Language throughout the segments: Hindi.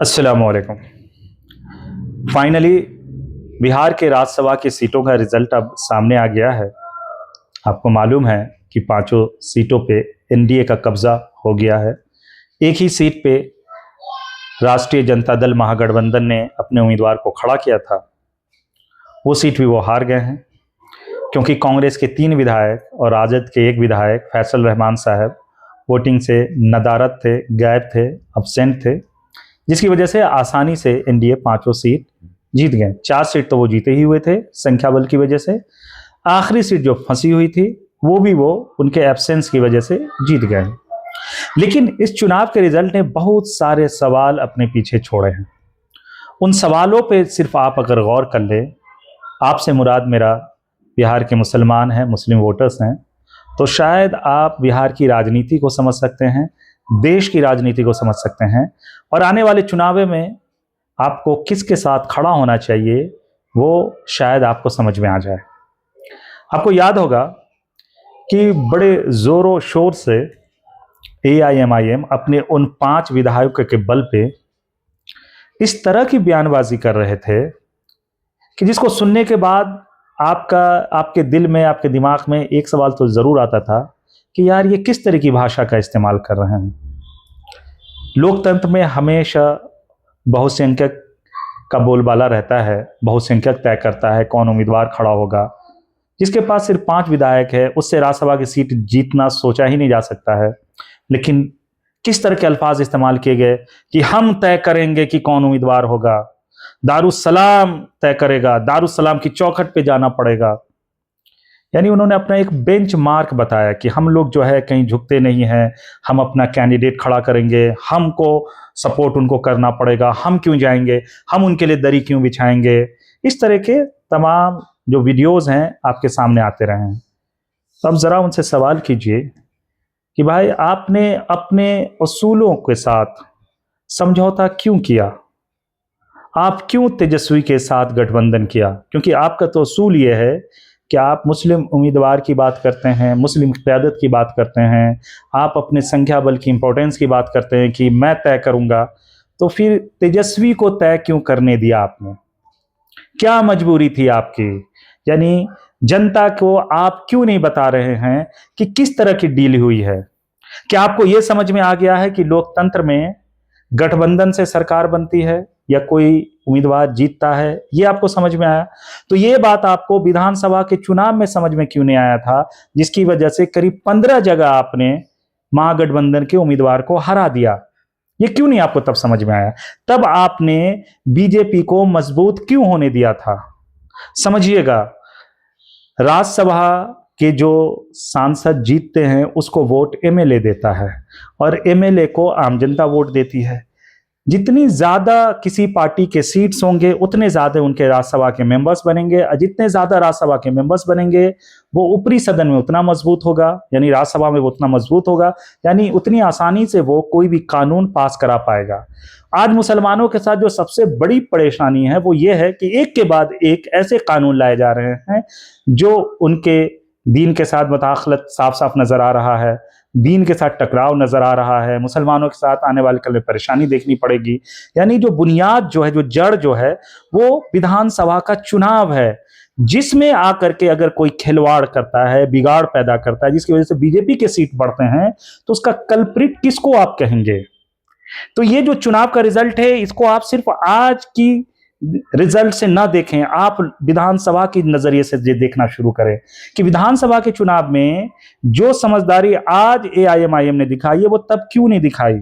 अस्सलामुअलैकुम। फाइनली बिहार के राज्यसभा की सीटों का रिजल्ट अब सामने आ गया है। आपको मालूम है कि पांचों सीटों पे एनडीए का कब्जा हो गया है। एक ही सीट पे राष्ट्रीय जनता दल महागठबंधन ने अपने उम्मीदवार को खड़ा किया था, वो सीट भी वो हार गए हैं क्योंकि कांग्रेस के 3 विधायक और राजद के 1 विधायक फैसल रहमान साहब वोटिंग से नदारद थे, गायब थे, अब्सेंट थे, जिसकी वजह से आसानी से एनडीए पांचों सीट जीत गए। 4 सीट तो वो जीते ही हुए थे संख्या बल की वजह से। आखिरी सीट जो फंसी हुई थी वो भी वो उनके एब्सेंस की वजह से जीत गए। लेकिन इस चुनाव के रिजल्ट ने बहुत सारे सवाल अपने पीछे छोड़े हैं। उन सवालों पे सिर्फ आप अगर गौर कर ले, आपसे मुराद मेरा बिहार के मुसलमान हैं, मुस्लिम वोटर्स हैं, तो शायद आप बिहार की राजनीति को समझ सकते हैं, देश की राजनीति को समझ सकते हैं और आने वाले चुनाव में आपको किसके साथ खड़ा होना चाहिए वो शायद आपको समझ में आ जाए। आपको याद होगा कि बड़े जोरों शोर से एआईएमआईएम अपने उन 5 विधायकों के बल पे इस तरह की बयानबाजी कर रहे थे कि जिसको सुनने के बाद आपके दिल में, आपके दिमाग में एक सवाल तो जरूर आता था कि यार ये किस तरह की भाषा का इस्तेमाल कर रहे हैं। लोकतंत्र में हमेशा बहुसंख्यक का बोलबाला रहता है, बहुसंख्यक तय करता है कौन उम्मीदवार खड़ा होगा। जिसके पास सिर्फ 5 विधायक है उससे राज्यसभा की सीट जीतना सोचा ही नहीं जा सकता है। लेकिन किस तरह के अल्फाज इस्तेमाल किए गए कि हम तय करेंगे कि कौन उम्मीदवार होगा, दारुसलाम तय करेगा, दारुसलाम की चौखट पे जाना पड़ेगा। यानी उन्होंने अपना एक बेंच मार्क बताया कि हम लोग जो है कहीं झुकते नहीं हैं, हम अपना कैंडिडेट खड़ा करेंगे, हमको सपोर्ट उनको करना पड़ेगा, हम क्यों जाएंगे, हम उनके लिए दरी क्यों बिछाएंगे। इस तरह के तमाम जो वीडियोस हैं आपके सामने आते रहे हैं। तो अब जरा उनसे सवाल कीजिए कि भाई आपने अपने असूलों के साथ समझौता क्यों किया, आप क्यों तेजस्वी के साथ गठबंधन किया। क्योंकि आपका तो असूल ये है कि आप मुस्लिम उम्मीदवार की बात करते हैं, मुस्लिम क़यादत की बात करते हैं, आप अपने संख्या बल की इंपॉर्टेंस की बात करते हैं कि मैं तय करूंगा। तो फिर तेजस्वी को तय क्यों करने दिया आपने, क्या मजबूरी थी आपकी। यानी जनता को आप क्यों नहीं बता रहे हैं कि किस तरह की डील हुई है। क्या आपको यह समझ में आ गया है कि लोकतंत्र में गठबंधन से सरकार बनती है या कोई उम्मीदवार जीतता है, ये आपको समझ में आया। तो ये बात आपको विधानसभा के चुनाव में समझ में क्यों नहीं आया था, जिसकी वजह से करीब 15 जगह आपने महागठबंधन के उम्मीदवार को हरा दिया। ये क्यों नहीं आपको तब समझ में आया। तब आपने बीजेपी को मजबूत क्यों होने दिया था। समझिएगा, राज्यसभा के जो सांसद जीतते हैं उसको वोट एमएलए देता है और एमएलए को आम जनता वोट देती है। जितनी ज्यादा किसी पार्टी के सीट्स होंगे उतने ज्यादा उनके राज्यसभा के मेंबर्स बनेंगे और जितने ज्यादा राज्यसभा के मेंबर्स बनेंगे वो ऊपरी सदन में उतना मजबूत होगा, यानी राज्यसभा में वो उतना मजबूत होगा, यानी उतनी आसानी से वो कोई भी कानून पास करा पाएगा। आज मुसलमानों के साथ जो सबसे बड़ी परेशानी है वो ये है कि एक के बाद एक ऐसे कानून लाए जा रहे हैं जो उनके दीन के साथ मुदाखलत साफ साफ नजर आ रहा है, दीन के साथ टकराव नजर आ रहा है, मुसलमानों के साथ आने वाले कल में परेशानी देखनी पड़ेगी। यानी जो बुनियाद जो है, जो जड़ जो है वो विधानसभा का चुनाव है, जिसमें आकर के अगर कोई खिलवाड़ करता है, बिगाड़ पैदा करता है, जिसकी वजह से बीजेपी के सीट बढ़ते हैं, तो उसका कल्प्रिट किसको आप कहेंगे। तो ये जो चुनाव का रिजल्ट है इसको आप सिर्फ आज की रिजल्ट से ना देखें, आप विधानसभा के नजरिए से देखना शुरू करें कि विधानसभा के चुनाव में जो समझदारी आज एआईएमआईएम ने दिखाई है वो तब क्यों नहीं दिखाई।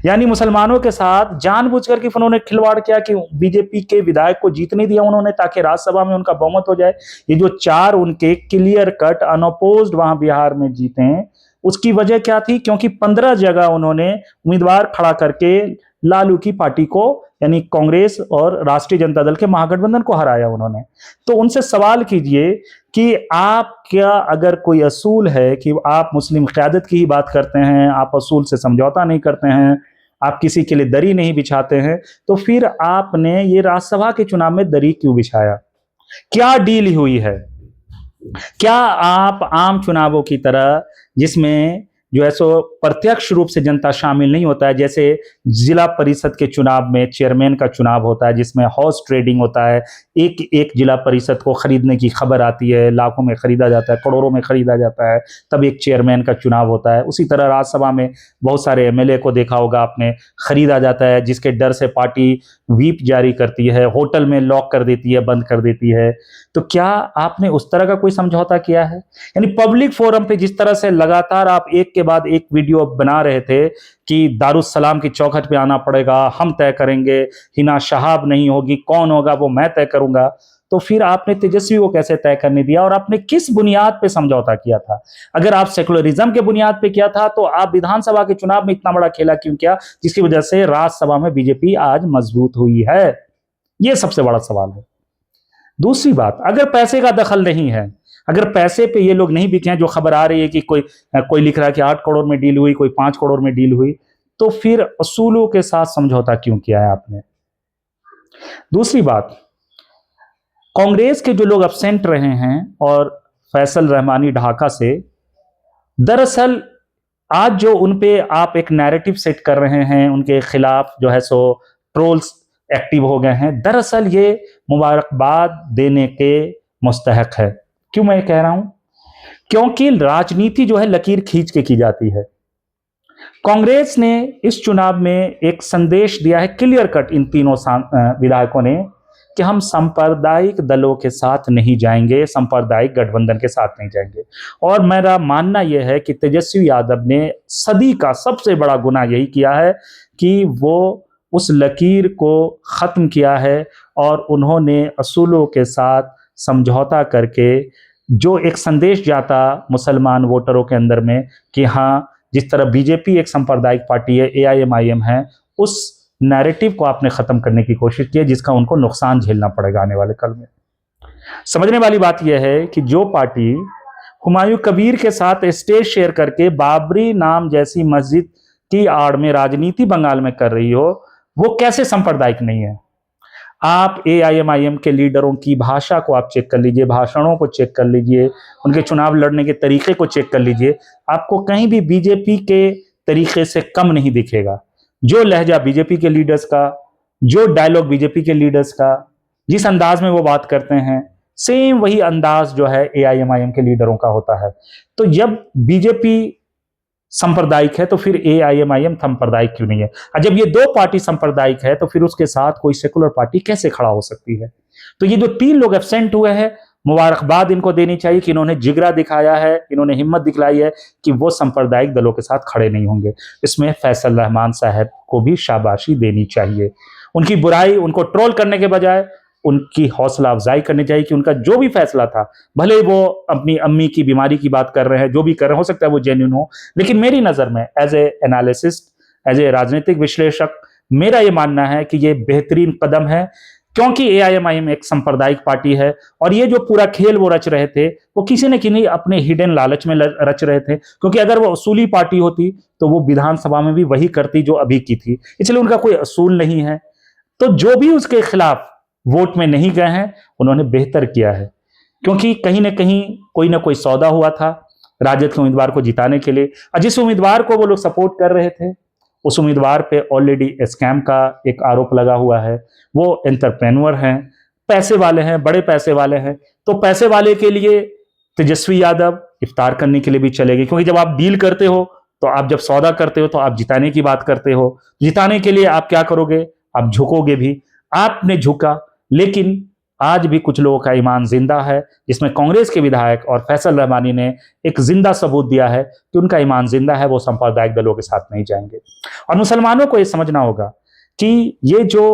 यानी मुसलमानों के साथ जानबूझकर कि उन्होंने खिलवाड़ किया कि बीजेपी के विधायक को जीतने दिया उन्होंने ताकि राज्यसभा में उनका बहुमत हो जाए। ये जो 4 उनके क्लियर कट अनअपोज्ड वहां बिहार में जीते हैं उसकी वजह क्या थी, क्योंकि 15 जगह उन्होंने उम्मीदवार खड़ा करके लालू की पार्टी को यानी कांग्रेस और राष्ट्रीय जनता दल के महागठबंधन को हराया उन्होंने। तो उनसे सवाल कीजिए कि आप क्या अगर कोई असूल है कि आप मुस्लिम क़यादत की ही बात करते हैं, आप असूल से समझौता नहीं करते हैं, आप किसी के लिए दरी नहीं बिछाते हैं, तो फिर आपने ये राज्यसभा के चुनाव में दरी क्यों बिछाया, क्या डील हुई है। क्या आप आम चुनावों की तरह जिसमें जो है सो प्रत्यक्ष रूप से जनता शामिल नहीं होता है। जैसे जिला परिषद के चुनाव में चेयरमैन का चुनाव होता है, जिसमें हॉर्स ट्रेडिंग होता है, एक एक जिला परिषद को खरीदने की खबर आती है, लाखों में खरीदा जाता है, करोड़ों में खरीदा जाता है, तब एक चेयरमैन का चुनाव होता है। उसी तरह राज्यसभा में बहुत सारे एमएलए को देखा होगा आपने, खरीदा जाता है, जिसके डर से पार्टी व्हीप जारी करती है, होटल में लॉक कर देती है, बंद कर देती है। तो क्या आपने उस तरह का कोई समझौता किया है? यानी पब्लिक फोरम पे जिस तरह से लगातार आप एक के बाद एक वीडियो बना रहे थे कि दारुस्सलाम की चौखट पे आना पड़ेगा, हम तय करेंगे, हिना शहाब नहीं होगी, कौन होगा वो मैं तय करूंगा, तो फिर आपने तेजस्वी को कैसे तय करने दिया और आपने किस बुनियाद पे समझौता किया था? अगर आप सेकुलरिज्म के बुनियाद पे किया था तो आप विधानसभा के चुनाव में इतना बड़ा खेला क्यों किया, जिसकी वजह से राज्यसभा में बीजेपी आज मजबूत हुई है? यह सबसे बड़ा सवाल है। दूसरी बात, अगर पैसे का दखल नहीं है, अगर पैसे पे ये लोग नहीं बिके हैं, जो खबर आ रही है कि कोई लिख रहा है कि 8 करोड़ में डील हुई, कोई 5 करोड़ में डील हुई, तो फिर असूलों के साथ समझौता क्यों किया है आपने? दूसरी बात, कांग्रेस के जो लोग एब्सेंट रहे हैं और फैसल रहमानी ढाका से, दरअसल आज जो उन पे आप एक नैरेटिव सेट कर रहे हैं, उनके खिलाफ जो है सो ट्रोल्स एक्टिव हो गए हैं, दरअसल ये मुबारकबाद देने के मुस्तहक है। क्यों मैं कह रहा हूं? क्योंकि राजनीति जो है लकीर खींच के की जाती है। कांग्रेस ने इस चुनाव में एक संदेश दिया है क्लियर कट, इन तीनों विधायकों ने, कि हम सांप्रदायिक दलों के साथ नहीं जाएंगे, सांप्रदायिक गठबंधन के साथ नहीं जाएंगे। और मेरा मानना यह है कि तेजस्वी यादव ने सदी का सबसे बड़ा गुनाह यही किया है कि वो उस लकीर को खत्म किया है और उन्होंने असूलों के साथ समझौता करके जो एक संदेश जाता मुसलमान वोटरों के अंदर में कि हाँ, जिस तरह बीजेपी एक सांप्रदायिक पार्टी है, एआईएमआईएम है, उस नैरेटिव को आपने खत्म करने की कोशिश की है, जिसका उनको नुकसान झेलना पड़ेगा आने वाले कल में। समझने वाली बात यह है कि जो पार्टी हुमायूं कबीर के साथ स्टेज शेयर करके बाबरी नाम जैसी मस्जिद की आड़ में राजनीति बंगाल में कर रही हो, वो कैसे सांप्रदायिक नहीं है? आप एआईएमआईएम के लीडरों की भाषा को आप चेक कर लीजिए, भाषणों को चेक कर लीजिए, उनके चुनाव लड़ने के तरीके को चेक कर लीजिए, आपको कहीं भी बीजेपी के तरीके से कम नहीं दिखेगा। जो लहजा बीजेपी के लीडर्स का, जो डायलॉग बीजेपी के लीडर्स का, जिस अंदाज में वो बात करते हैं, सेम वही अंदाज जो है एआईएमआईएम के लीडरों का होता है। तो जब बीजेपी सांप्रदायिक है तो फिर एआईएमआईएम सांप्रदायिक क्यों नहीं है? और जब ये दो पार्टी सांप्रदायिक है तो फिर उसके साथ कोई सेकुलर पार्टी कैसे खड़ा हो सकती है? तो ये जो 3 लोग एब्सेंट हुए हैं, मुबारकबाद इनको देनी चाहिए कि इन्होंने जिगरा दिखाया है, इन्होंने हिम्मत दिखलाई है कि वो सांप्रदायिक दलों के साथ खड़े नहीं होंगे। इसमें फैसल रहमान साहब को भी शाबाशी देनी चाहिए। उनकी बुराई, उनको ट्रोल करने के बजाय उनकी हौसला अफजाई करनी चाहिए कि उनका जो भी फैसला था, भले वो अपनी अम्मी की बीमारी की बात कर रहे हैं, जो भी कर रहे हैं, हो सकता है वो जेन्युइन हो, लेकिन मेरी नजर में as a analyst, as a राजनीतिक विश्लेषक, मेरा ये मानना है कि ये बेहतरीन कदम है, क्योंकि एआईएमआईएम एक सांप्रदायिक पार्टी है और ये जो पूरा खेल वो रच रहे थे, वो किसी न किसी अपने हिडन लालच में रच रहे थे। क्योंकि अगर वो असूली पार्टी होती तो वो विधानसभा में भी वही करती जो अभी की थी, इसलिए उनका कोई असूल नहीं है। तो जो भी उसके खिलाफ वोट में नहीं गए हैं, उन्होंने बेहतर किया है, क्योंकि कहीं ना कोई सौदा हुआ था राजद के उम्मीदवार को जिताने के लिए। और जिस उम्मीदवार को वो लोग सपोर्ट कर रहे थे, उस उम्मीदवार पे ऑलरेडी स्कैम का एक आरोप लगा हुआ है। वो एंटरप्रेन्योर हैं, पैसे वाले हैं, बड़े पैसे वाले हैं। तो पैसे वाले के लिए तेजस्वी यादव इफ्तार करने के लिए भी चलेगी, क्योंकि जब आप डील करते हो, तो आप जब सौदा करते हो तो आप जिताने की बात करते हो। जिताने के लिए आप क्या करोगे? आप झुकोगे भी। आपने झुका, लेकिन आज भी कुछ लोगों का ईमान जिंदा है, जिसमें कांग्रेस के विधायक और फैसल रहमानी ने एक जिंदा सबूत दिया है कि उनका ईमान जिंदा है, वो सांप्रदायिक दलों के साथ नहीं जाएंगे। और मुसलमानों को ये समझना होगा कि ये जो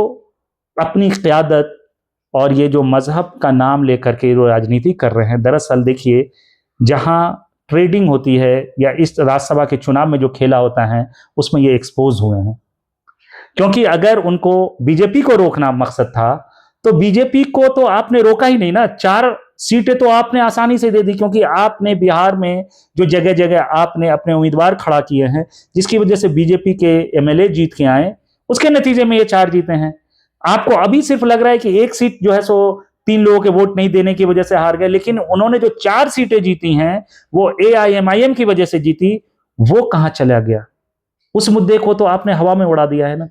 अपनी क़यादत और ये जो मजहब का नाम लेकर के जो राजनीति कर रहे हैं, दरअसल देखिए, जहां ट्रेडिंग होती है या इस राज्यसभा के चुनाव में जो खेला होता है, उसमें ये एक्सपोज हुए हैं। क्योंकि अगर उनको बीजेपी को रोकना मकसद था, तो बीजेपी को तो आपने रोका ही नहीं ना। 4 सीटें तो आपने आसानी से दे दी, क्योंकि आपने बिहार में जो जगह जगह आपने अपने उम्मीदवार खड़ा किए हैं, जिसकी वजह से बीजेपी के एमएलए जीत के आए, उसके नतीजे में ये 4 जीते हैं। आपको अभी सिर्फ लग रहा है कि 1 सीट जो है सो 3 लोगों के वोट नहीं देने की वजह से हार गए, लेकिन उन्होंने जो 4 सीटें जीती हैं वो एआईएमआईएम की वजह से जीती। वो कहां चला गया? उस मुद्दे को तो आपने हवा में उड़ा दिया है ना।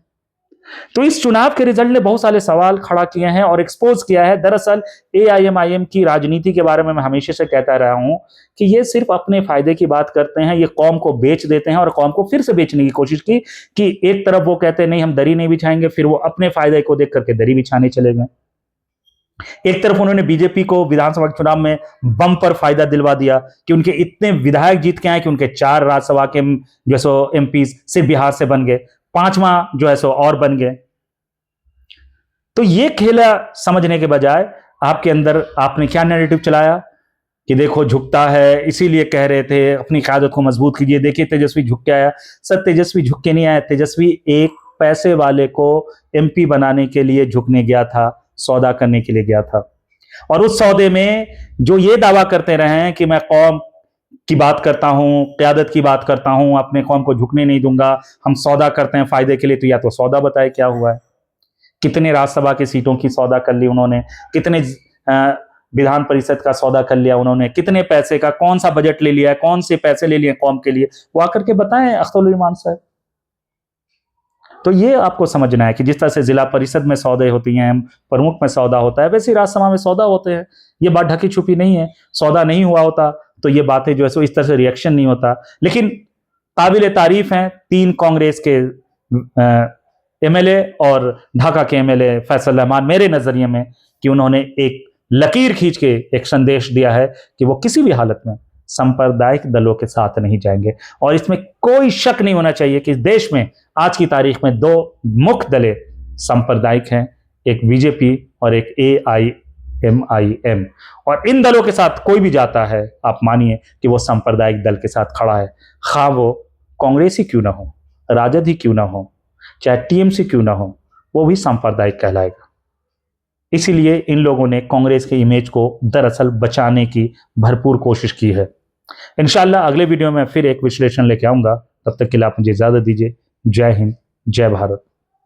तो इस चुनाव के रिजल्ट ने बहुत सारे सवाल खड़ा किए हैं और एक्सपोज किया है। दरअसल एआईएमआईएम की राजनीति के बारे में मैं हमेशा से कहता रहा हूं कि ये सिर्फ अपने फायदे की बात करते हैं, ये कौम को बेच देते हैं और कौम को फिर से बेचने की कोशिश की कि एक तरफ वो कहते हैं नहीं हम दरी नहीं बिछाएंगे, फिर वो अपने फायदे को देख करके दरी बिछाने चले गए। एक तरफ उन्होंने बीजेपी को विधानसभा चुनाव में बम पर फायदा दिलवा दिया कि उनके इतने विधायक जीत के आए कि उनके 4 राज्यसभा के जो सो एमपी सिर्फ बिहार से बन गए, 5वां जो है सो और बन गए। तो ये खेला समझने के बजाय आपके अंदर आपने क्या नैरेटिव चलाया कि देखो झुकता है, इसीलिए कह रहे थे अपनी क़यादत को मजबूत कीजिए, देखिए तेजस्वी झुक के आया। सर तेजस्वी झुक के नहीं आया, तेजस्वी एक पैसे वाले को एमपी बनाने के लिए झुकने गया था, सौदा करने के लिए गया था। और उस सौदे में जो ये दावा करते रहे हैं कि मैं कौम की बात करता हूं, क़यादत की बात करता हूं, अपने कौम को झुकने नहीं दूंगा, हम सौदा करते हैं फायदे के लिए, तो या तो सौदा बताए क्या हुआ है? कितने राज्यसभा की सीटों की सौदा कर ली उन्होंने, कितने विधान परिषद का सौदा कर लिया उन्होंने, कितने पैसे का, कौन सा बजट ले लिया है, कौन से पैसे ले लिए कौम के लिए, वो आकर के बताएं अख्तरुल ईमान साहब। तो ये आपको समझना है कि जिस तरह से जिला परिषद में सौदे होती हैं, प्रमुख में सौदा होता है, वैसे ही राज्यसभा में सौदा होते हैं। ये बात ढकी छुपी नहीं है। सौदा नहीं हुआ होता तो ये बातें जो है सो इस तरह से रिएक्शन नहीं होता। लेकिन काबिल तारीफ हैं 3 कांग्रेस के एमएलए और ढाका के एमएलए फैसल रहमान, मेरे नजरिए में, कि उन्होंने एक लकीर खींच के एक संदेश दिया है कि वो किसी भी हालत में सांप्रदायिक दलों के साथ नहीं जाएंगे। और इसमें कोई शक नहीं होना चाहिए कि इस देश में आज की तारीख में 2 मुख्य दलें सांप्रदायिक हैं, एक बीजेपी और एक एआईएमआईएम। और इन दलों के साथ कोई भी जाता है, आप मानिए कि वो सांप्रदायिक दल के साथ खड़ा है, खा वो कांग्रेस ही क्यों ना हो, राजद ही क्यों ना हो, चाहे टीएमसी क्यों ना हो, वो भी सांप्रदायिक कहलाएगा। इसीलिए इन लोगों ने कांग्रेस के इमेज को दरअसल बचाने की भरपूर कोशिश की है। इंशाअल्लाह अगले वीडियो में फिर एक विश्लेषण लेके आऊंगा। तब तक के लिए आप मुझे इजाजत दीजिए। जय हिंद, जय भारत।